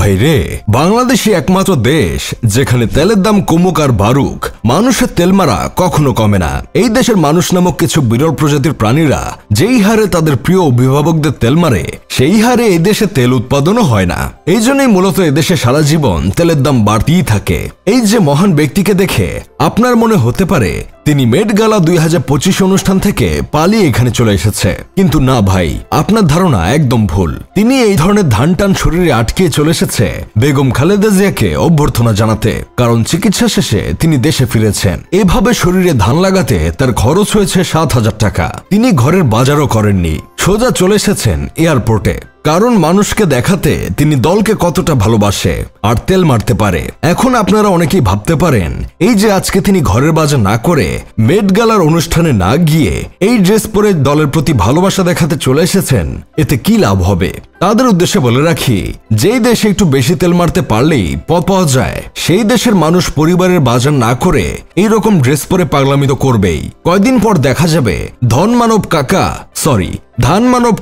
ভাই রে, বাংলাদেশই একমাত্র দেশ যেখানে তেলের দাম কমুক আর বাড়ুক, মানুষের তেল মারা কখনো কমে না। এই দেশের মানুষ নামক কিছু বিরল প্রজাতির প্রাণীরা যেই হারে তাদের প্রিয় অভিভাবকদের তেল মারে, সেই হারে এই দেশে তেল উৎপাদনও হয় না। এই জন্যই মূলত এদেশে সারা জীবন তেলের দাম বাড়তেই থাকে। এই যে মহান ব্যক্তিকে দেখে আপনার মনে হতে পারে তিনি মেট গালা 2025 অনুষ্ঠান থেকে পালিয়ে এখানে চলে এসেছে, কিন্তু না ভাই, আপনার ধারণা একদম ভুল। তিনি এই ধরনের ধান টান শরীরে আটকে চলে এসেছে বেগম খালেদা জিয়াকে অভ্যর্থনা জানাতে, কারণ চিকিৎসা শেষে তিনি দেশে ফিরেছেন। এভাবে শরীরে ধান লাগাতে তার খরচ হয়েছে 7,000 টাকা। তিনি ঘরের বাজারও করেননি, সোজা চলে এসেছেন এয়ারপোর্টে, কারণ মানুষকে দেখাতে তিনি দলকে কতটা ভালোবাসে আর তেল মারতে পারে। এখন আপনারা অনেকেই ভাবতে পারেন, এই যে আজকে তিনি ঘরের বাজার না করে মেট গালার অনুষ্ঠানে না গিয়ে এই ড্রেস পরে দলের প্রতি ভালোবাসা দেখাতে চলে এসেছেন, এতে কি লাভ হবে? তাদের উদ্দেশ্যে বলে রাখি, যেই দেশে একটু বেশি তেল মারতে পারলেই পদ পাওয়া যায়, সেই দেশের মানুষ পরিবারের বাজার না করে এইরকম ড্রেস পরে পাগলামি তো করবেই। কয়দিন পর দেখা যাবে ধান মানব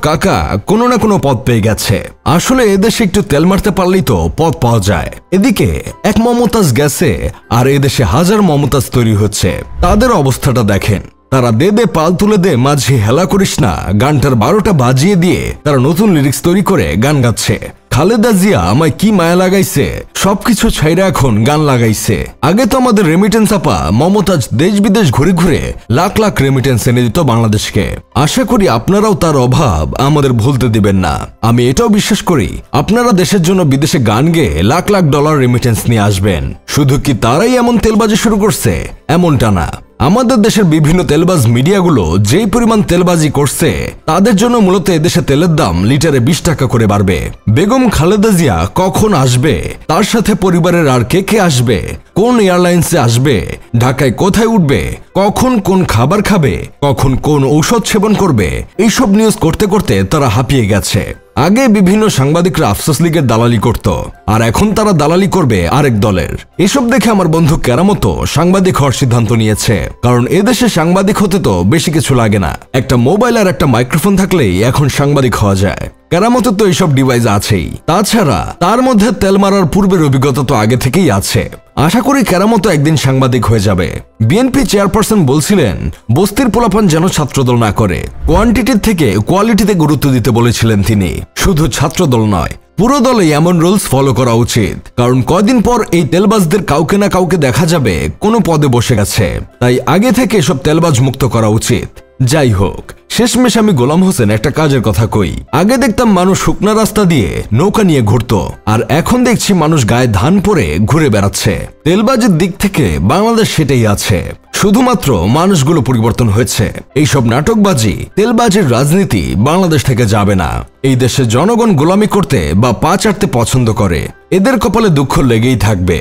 কাকা কোনো না কোনো পদ পেয়ে গেছে। আসলে এদেশে একটু তেল মারতে পারলেই তো পদ পাওয়া যায়। এদিকে এক মমতাজ গেছে আর এদেশে হাজার মমতাজ তৈরি হচ্ছে। তাদের অবস্থাটা দেখেন, তারা দে দে পাল তুলে দে মাঝে হেলা করিস না গানটার 12টা বাজিয়ে দিয়ে তারা নতুন লিরিক্স তৈরি করে গান গাচ্ছে। খালেদা জিয়া আমায় কি মায়া লাগাইছে, সবকিছু ছাইরা এখন গান লাগাইছে। আগে তো আমাদের রেমিটেন্স আপা মমতাজ দেশ বিদেশ ঘুরে ঘুরে লাখ লাখ রেমিটেন্স এনে দিত বাংলাদেশকে। আশা করি আপনারাও তার অভাব আমাদের ভুলতে দিবেন না। আমি এটাও বিশ্বাস করি আপনারা দেশের জন্য বিদেশে গান গেয়ে লাখ লাখ ডলার রেমিটেন্স নিয়ে আসবেন। শুধু কি তারাই এমন তেলবাজি শুরু করছে? এমনটা না, আমাদের দেশের বিভিন্ন তেলবাজ মিডিয়াগুলো যেই পরিমাণ তেলবাজি করছে, তাদের জন্য মূলত এদেশে তেলের দাম লিটারে 20 টাকা করে বাড়বে। বেগম খালেদা জিয়া কখন আসবে, তার সাথে পরিবারের আর কে কে আসবে, কোন এয়ারলাইন্সে আসবে, ঢাকায় কোথায় উঠবে, কখন কোন খাবার খাবে, কখন কোন ঔষধ সেবন করবে, এইসব নিউজ করতে করতে তারা হাঁপিয়ে গেছে। আগে বিভিন্ন সাংবাদিকরা আফসোস লীগের দালালি করত, আর এখন তারা দালালি করবে আরেক দলের। এসব দেখে আমার বন্ধু কেরামত সাংবাদিক হওয়ার সিদ্ধান্ত নিয়েছে, কারণ এদেশে সাংবাদিক হতে তো বেশি কিছু লাগে না, একটা মোবাইল আর একটা মাইক্রোফোন থাকলেই এখন সাংবাদিক হওয়া যায়। কেরামত তো এইসব ডিভাইস আছেই, তাছাড়া তার মধ্যে তেল মারার পূর্বের অভিজ্ঞতা তো আগে থেকেই আছে। আশা করি কেরামত একদিন সাংবাদিক হয়ে যাবে। বিএনপি চেয়ারপারসন বলছিলেন, বস্তির পোলাপান যেন ছাত্রদল না করে, কোয়ান্টিটির থেকে কোয়ালিটিতে গুরুত্ব দিতে বলেছিলেন তিনি। শুধু ছাত্রদল নয়, পুরো দলে এমন রুলস ফলো করা উচিত, কারণ কয়দিন পর এই তেলবাজদের কাউকে না কাউকে দেখা যাবে কোনো পদে বসে গেছে। তাই আগে থেকে সব তেলবাজ মুক্ত করা উচিত। যাই হোক, শেষমেশ আমি গোলাম হোসেন একটা কাজের কথা কই। আগে দেখতাম মানুষ শুকনা রাস্তা দিয়ে নৌকা নিয়ে ঘুরতো, আর এখন দেখছি মানুষ গায়ে ধান পরে ঘুরে বেড়াচ্ছে। তেলবাজির দিক থেকে বাংলাদেশ সেটাই আছে, শুধুমাত্র মানুষগুলো পরিবর্তন হয়েছে। এইসব নাটকবাজি তেলবাজির রাজনীতি বাংলাদেশ থেকে যাবে না। এই দেশে জনগণ গোলামি করতে বা পা চাটতে পছন্দ করে, এদের কপালে দুঃখ লেগেই থাকবে।